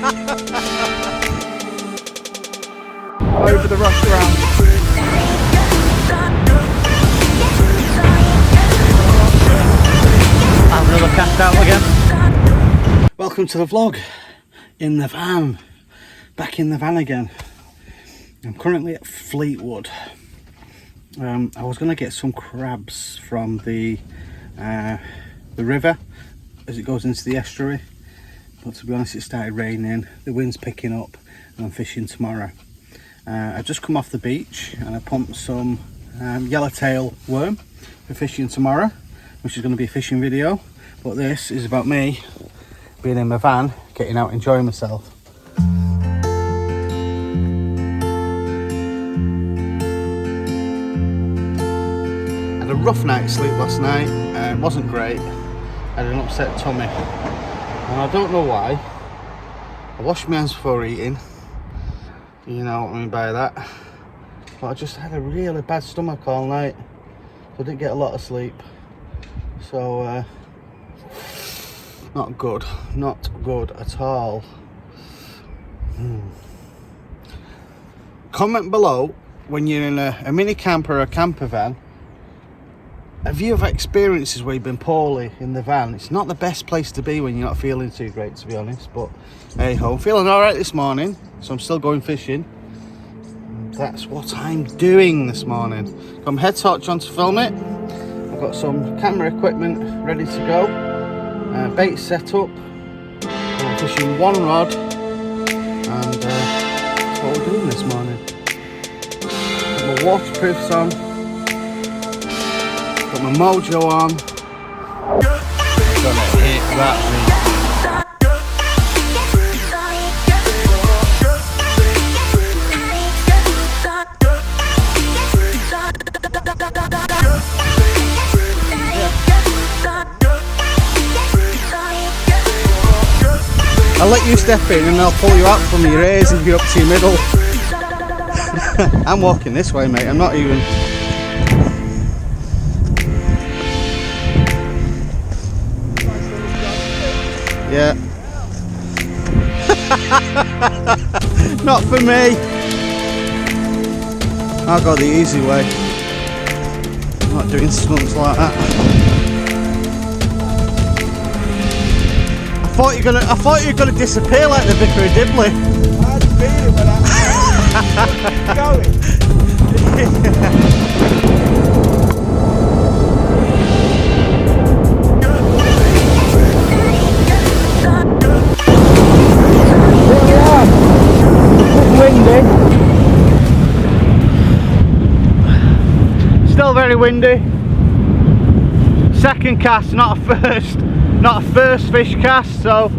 Over the rush ground. Have another cast out again. Welcome to the vlog in the van. Back in the van again. I'm currently at Fleetwood. I was going to get some crabs from the river as it goes into the estuary, but to be honest it started raining, the wind's picking up and I'm fishing tomorrow. I've just come off the beach and I pumped some yellowtail worm for fishing tomorrow, which is going to be a fishing video, but this is about me being in my van, getting out enjoying myself. I had a rough night's sleep last night, it wasn't great. I had an upset tummy and I don't know why. I washed my hands before eating, you know what I mean by that, but I just had a really bad stomach all night, so I didn't get a lot of sleep, so not good at all. Comment below when you're in a mini camper or a camper van, have you ever experiences where you've been poorly in the van? It's not the best place to be when you're not feeling too great, to be honest, but hey ho, I'm feeling alright this morning, so I'm still going fishing. That's what I'm doing this morning. Got my head torch on to film it. I've got some camera equipment ready to go, bait set up. I'm fishing one rod, and that's what we're doing this morning. Got my waterproofs on. Got my mojo on. Gonna hit that thing. I'll let you step in and I'll pull you out from your ears and get up to your middle. I'm walking this way, mate. I'm not even. Yeah. Not for me. I'll go the easy way. I'm not doing stunts like that. I thought you were gonna disappear like the Vicar of Dibley. I had a feeling when I going. Still very windy. Second cast, not a first fish cast, so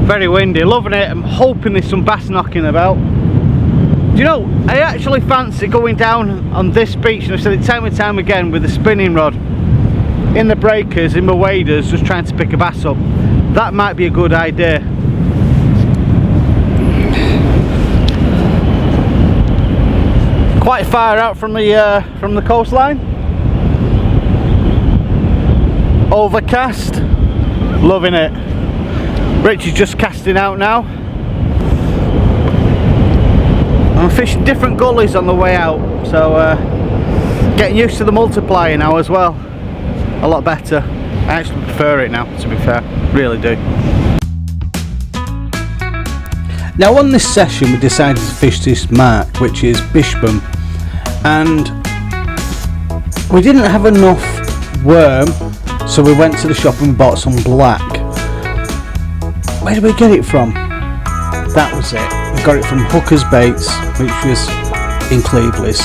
very windy. Loving it. I'm hoping there's some bass knocking about. Do you know, I actually fancy going down on this beach, and I've said it time and time again, with a spinning rod in the breakers, in my waders, just trying to pick a bass up. That might be a good idea. Quite far out from the coastline. Overcast, loving it. Rich is just casting out now. I'm fishing different gullies on the way out, so getting used to the multiplier now as well. A lot better. I actually prefer it now, to be fair, really do. Now on this session we decided to fish this mark, which is Bispham, and we didn't have enough worm, so we went to the shop and bought some black. Where did we get it from? That was it. We got it from Hooker's Baits, which was in Cleveland's,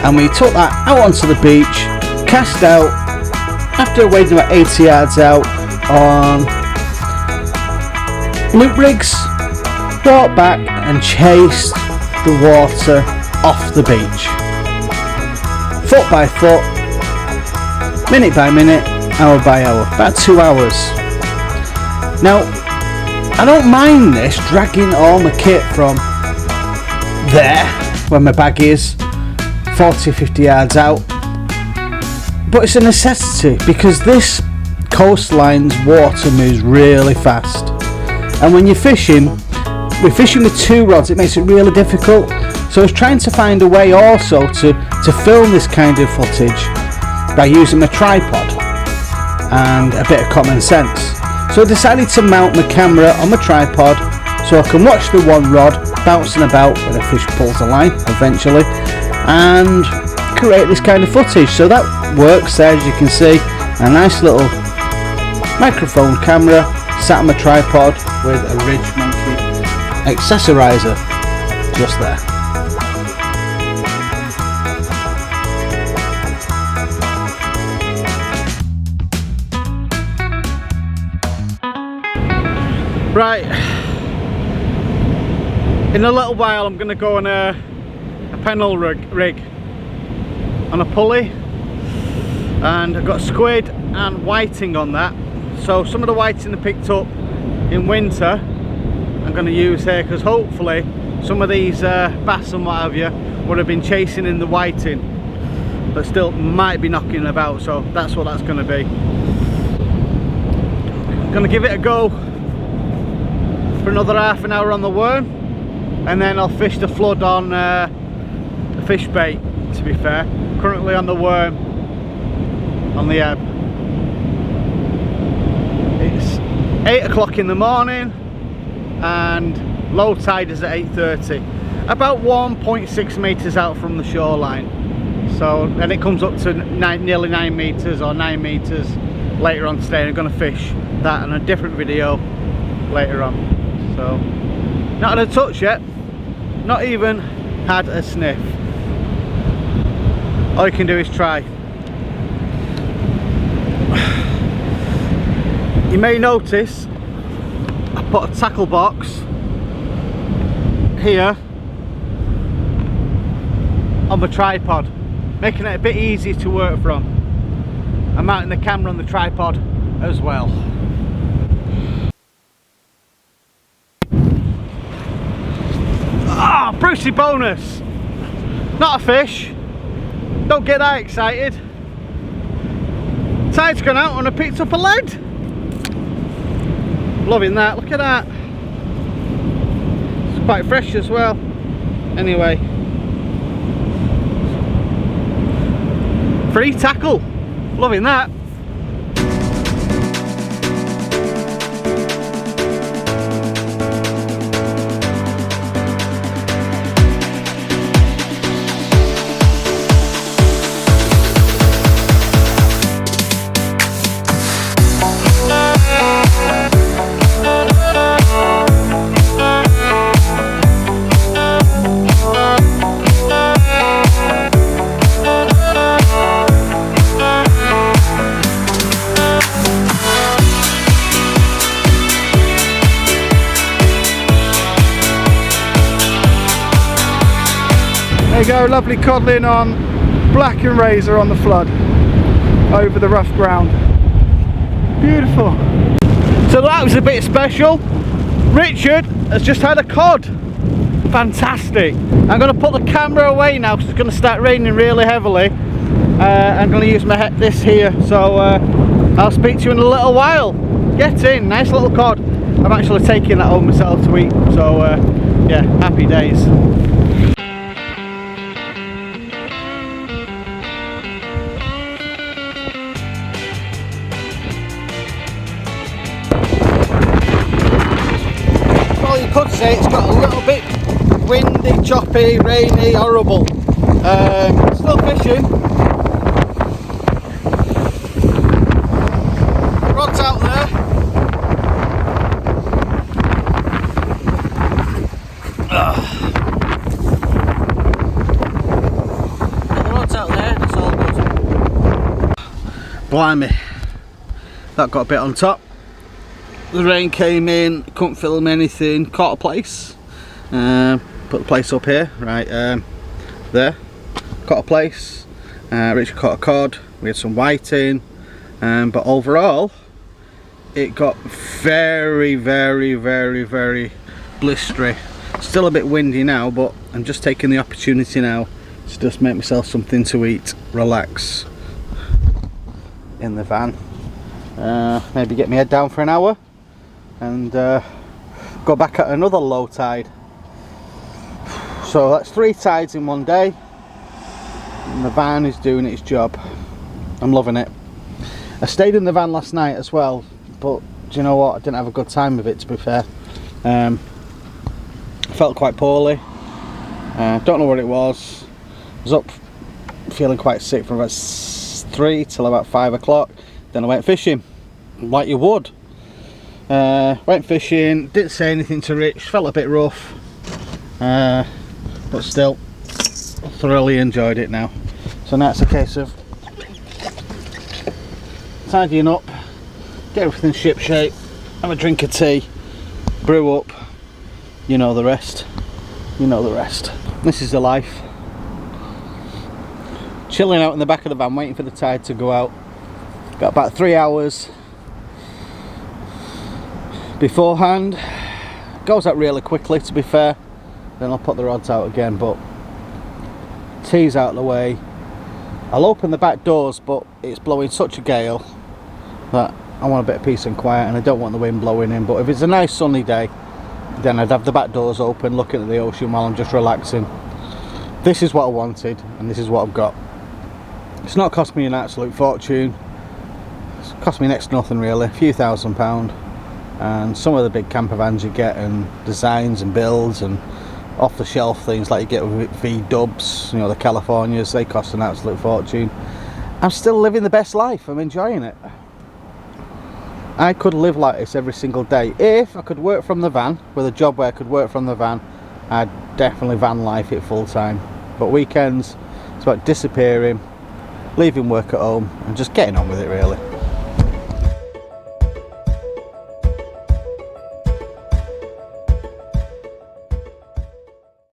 and we took that out onto the beach, cast out after wading about 80 yards out on loop rigs, brought back and chased the water off the beach, foot by foot, minute by minute, hour by hour, about 2 hours. Now I don't mind this, dragging all my kit from there where my bag is 40-50 yards out, but it's a necessity because this coastline's water moves really fast. And when you're fishing, we're fishing with 2 rods, it makes it really difficult. So I was trying to find a way also to film this kind of footage by using a tripod and a bit of common sense. So I decided to mount my camera on my tripod so I can watch the 1 rod bouncing about when a fish pulls a line eventually, and create this kind of footage. So that works there, as you can see, a nice little microphone camera sat on my tripod with a ridge monkey accessorizer just there. Right, in a little while I'm going to go on a pennel rig on a pulley, and I've got squid and whiting on that. So some of the whiting I picked up in winter I'm going to use here, because hopefully some of these bass and what have you would have been chasing in the whiting, but still might be knocking about, so that's what that's going to be. I'm going to give it a go for another half an hour on the worm, and then I'll fish the flood on the fish bait, to be fair. Currently on the worm on the ebb. It's 8 o'clock in the morning and low tide is at 8:30, about 1.6 meters out from the shoreline. So then it comes up to nearly 9 meters or 9 meters later on today, and I'm going to fish that in a different video later on. So not had a touch yet, not even had a sniff. All you can do is try. You may notice I put a tackle box here on the tripod, making it a bit easier to work from. I'm mounting the camera on the tripod as well. Ah, Brucey bonus! Not a fish. Don't get that excited. Tide's gone out and I picked up a lead. Loving that, look at that. It's quite fresh as well. Anyway. Free tackle. Loving that. There you go, lovely codling on black and razor on the flood over the rough ground. Beautiful. So that was a bit special. Richard has just had a cod. Fantastic. I'm going to put the camera away now because it's going to start raining really heavily. I'm going to use this here, so I'll speak to you in a little while. Get in, nice little cod. I'm actually taking that home myself to eat, so yeah, happy days. Well, you could say it's got a little bit windy, choppy, rainy, horrible. Still fishing. The rod's out there. Got the rod's out there, that's all good. Blimey, that got a bit on top. The rain came in, couldn't film anything, caught a place. Put the place up here, right there. Caught a place. Richard caught a cod. We had some whiting, but overall, it got very, very, very, very blistery. Still a bit windy now, but I'm just taking the opportunity now to just make myself something to eat, relax in the van. Maybe get my head down for an hour and go back at another low tide. So that's 3 tides in one day, and the van is doing its job. I'm loving it. I stayed in the van last night as well, but do you know what, I didn't have a good time with it, to be fair. I felt quite poorly. Don't know what it was. I was up feeling quite sick from about 3 till about 5 o'clock. Then I went fishing, like you would. Went fishing, didn't say anything to Rich, felt a bit rough, but still thoroughly enjoyed it now. So now it's a case of tidying up, get everything ship shape, have a drink of tea, brew up, you know the rest. You know the rest. This is the life. Chilling out in the back of the van, waiting for the tide to go out. Got about 3 hours beforehand. Goes out really quickly, to be fair. Then I'll put the rods out again, but tea's out of the way. I'll open the back doors, but it's blowing such a gale that I want a bit of peace and quiet, and I don't want the wind blowing in. But if it's a nice sunny day, then I'd have the back doors open, looking at the ocean while I'm just relaxing. This is what I wanted, and this is what I've got. It's not cost me an absolute fortune. It's cost me next to nothing really, a few £1,000s. And some of the big camper vans you get, and designs and builds and off the shelf things like you get with V-dubs, you know, the Californias, they cost an absolute fortune. I'm still living the best life, I'm enjoying it. I could live like this every single day. If I could work from the van, with a job where I could work from the van, I'd definitely van life it full time. But weekends, it's about disappearing, leaving work at home and just getting on with it really.